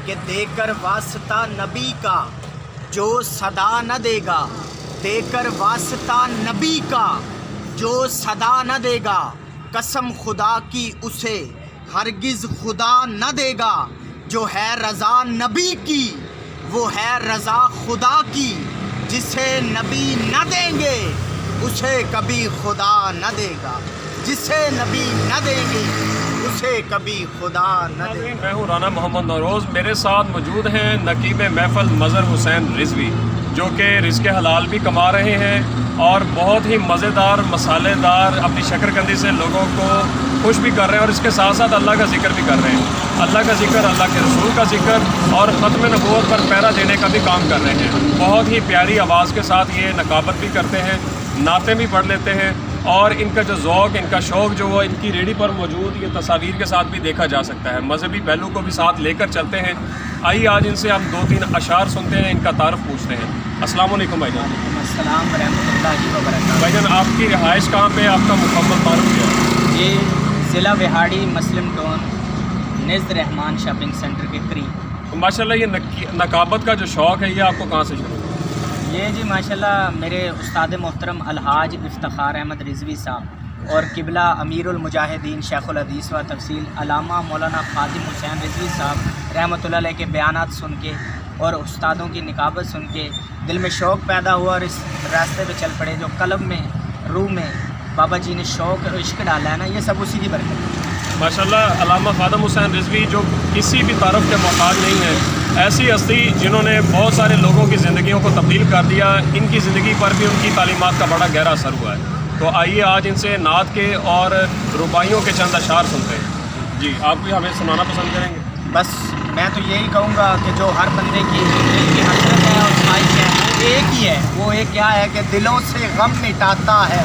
کہ دے کر واسطہ نبی کا جو صدا نہ دے گا، دے کر واسطہ نبی کا جو صدا نہ دے گا، قسم خدا کی اسے ہرگز خدا نہ دے گا، جو ہے رضا نبی کی وہ ہے رضا خدا کی، جسے نبی نہ دیں گے اسے کبھی خدا نہ دے گا، جسے نبی نہ دیں گے اسے کبھی خدا نہ دے گا۔ میں ہوں رانا محمد نوروز، میرے ساتھ موجود ہیں نقیب محفل مظہر حسین رضوی، جو کہ رزق حلال بھی کما رہے ہیں اور بہت ہی مزیدار مسالے دار اپنی شکرکندی سے لوگوں کو خوش بھی کر رہے ہیں، اور اس کے ساتھ ساتھ اللہ کا ذکر بھی کر رہے ہیں، اللہ کا ذکر، اللہ کے رسول کا ذکر اور ختم نبوت پر پہرا دینے کا بھی کام کر رہے ہیں۔ بہت ہی پیاری آواز کے ساتھ یہ نقابت بھی کرتے ہیں، نعتیں بھی پڑھ لیتے ہیں، اور ان کا جو ذوق، ان کا شوق جو وہ ان کی ریڑھی پر موجود یہ تصاویر کے ساتھ بھی دیکھا جا سکتا ہے۔ مذہبی پہلو کو بھی ساتھ لے کر چلتے ہیں۔ آئیے آج ان سے ہم 2-3 اشعار سنتے ہیں، ان کا تعارف پوچھتے ہیں۔ السلام علیکم بھائی جان۔ السلام ورحمۃ اللہ وبرکاتہ۔ بھائی جان، آپ کی رہائش کہاں پہ، آپ کا مکمل تعارف کیا ہے؟ یہ ضلع وہاڑی مسلم ٹون نزد رحمان شاپنگ سینٹر کے قریب۔ ماشاءاللہ یہ نقابت کا جو شوق ہے یہ آپ کو کہاں سے شروع ہوا؟ یہ جی ماشاءاللہ میرے استاد محترم الحاج افتخار احمد رضوی صاحب اور قبلہ امیر المجاہدین شیخ الحدیث و تفصیل علامہ مولانا خادم حسین رضوی صاحب رحمۃ اللہ علیہ کے بیانات سن کے اور استادوں کی نقابت سن کے دل میں شوق پیدا ہوا، اور اس راستے پہ چل پڑے۔ جو قلب میں، روح میں بابا جی نے شوق اور عشق ڈالا ہے نا، یہ سب اسی کی برکت ہے۔ ماشاءاللہ علامہ خادم حسین رضوی جو کسی بھی تعارف کے محتاج نہیں ہے، ایسی ہستی جنہوں نے بہت سارے لوگوں کی زندگیوں کو تبدیل کر دیا، ان کی زندگی پر بھی ان کی تعلیمات کا بڑا گہرا اثر ہوا ہے۔ تو آئیے آج ان سے نعت کے اور رباعیوں کے چند اشعار سنتے ہیں۔ جی، آپ بھی ہمیں سنانا پسند کریں گے؟ بس میں تو یہی کہوں گا کہ جو ہر بندے کی دل کی حسرت ہے اور خواہش ہے وہ ایک ہی ہے، وہ ایک کیا ہے کہ دلوں سے غم مٹاتا ہے،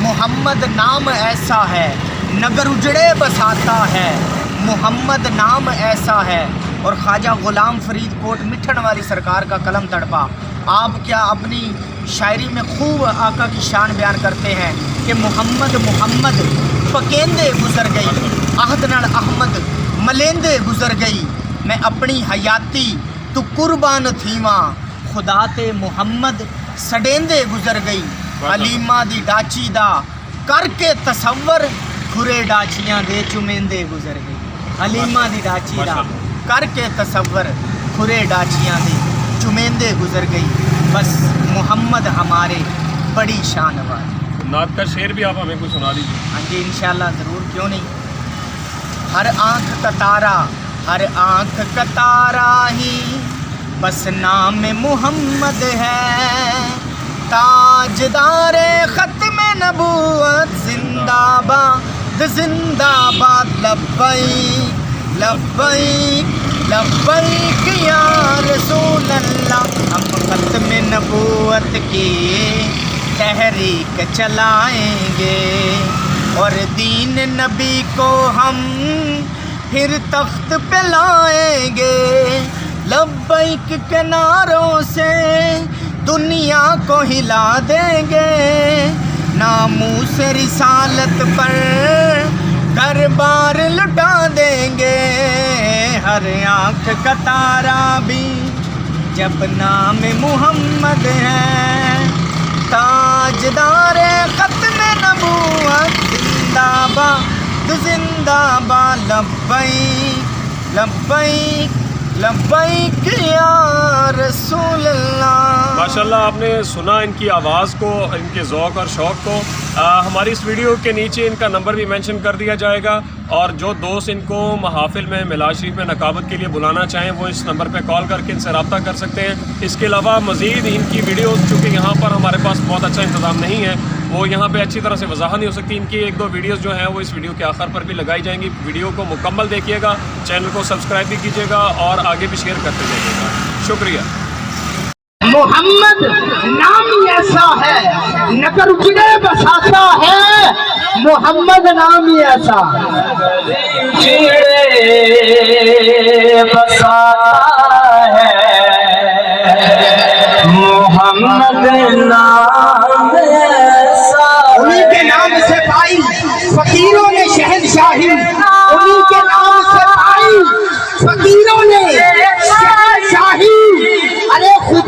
محمد نام ایسا ہے نگر اجڑے بساتا ہے، محمد نام ایسا ہے۔ اور خواجہ غلام فرید کوٹ مٹھن والی سرکار کا قلم تڑپا، آپ کیا اپنی شاعری میں خوب آقا کی شان بیان کرتے ہیں کہ محمد محمد پکیندے گزر گئی، عہد نال احمد ملیندے گزر گئی، میں اپنی حیاتی تو قربان تھیواں، خدا تے محمد سڈیندے گزر گئی، حلیمہ دی ڈاچی دا کر کے تصور کھرے ڈاچیاں دے چمیندے گزر گئی، حلیمہ دی ڈاچی دا کر کے تصور کھرے ڈاچیاں دے چمیندے گزر گئی، بس محمد ہمارے بڑی شان والی۔ نعت کا شعر بھی آپ ہمیں کچھ سنا دیجیے۔ ہاں جی انشاءاللہ ضرور، کیوں نہیں۔ ہر آنکھ کا تارا، ہر آنکھ کا تارا ہی بس نام محمد ہے، تاجدار ختم نبوت زندہ باد زندہ باد، لبیک لبیک لبیک یا رسول اللہ، ہم ختم نبوت کی تحریک چلائیں گے اور دین نبی کو ہم پھر تخت پہ لائیں گے، لبیک کے نعروں سے دنیا کو ہلا دیں گے، ناموس رسالت پر دربار لٹا دیں گے، ہر آنکھ کا تارا بھی جب نام محمد ہے، تاجدار ختم نبوت زندہ باد زندہ باد، لبیک لبیک لبیک یا رسول اللہ۔ ماشاءاللہ آپ نے سنا ان کی آواز کو، ان کے ذوق اور شوق کو۔ ہماری اس ویڈیو کے نیچے ان کا نمبر بھی مینشن کر دیا جائے گا، اور جو دوست ان کو محافل میں، میلاد شریف میں نقابت کے لیے بلانا چاہیں وہ اس نمبر پہ کال کر کے ان سے رابطہ کر سکتے ہیں۔ اس کے علاوہ مزید ان کی ویڈیوز، چونکہ یہاں پر ہمارے پاس بہت اچھا انتظام نہیں ہے، وہ یہاں پہ اچھی طرح سے وضاحت نہیں ہو سکتی، ان کی 1-2 ویڈیوز جو ہیں وہ اس ویڈیو کے آخر پر بھی لگائی جائیں گی۔ ویڈیو کو مکمل دیکھیے گا، چینل کو سبسکرائب بھی کیجیے گا اور آگے بھی شیئر کرتے جائیے گا۔ شکریہ۔ محمد نام ایسا ہے نگر اجڑے بساتا ہے، محمد نام ایسا اجڑے بساتا ہے، محمد نام ایسا، انہی کے نام سے پائی فقیروں نے شہنشاہی، انہی کے نام سے پائی فقیروں نے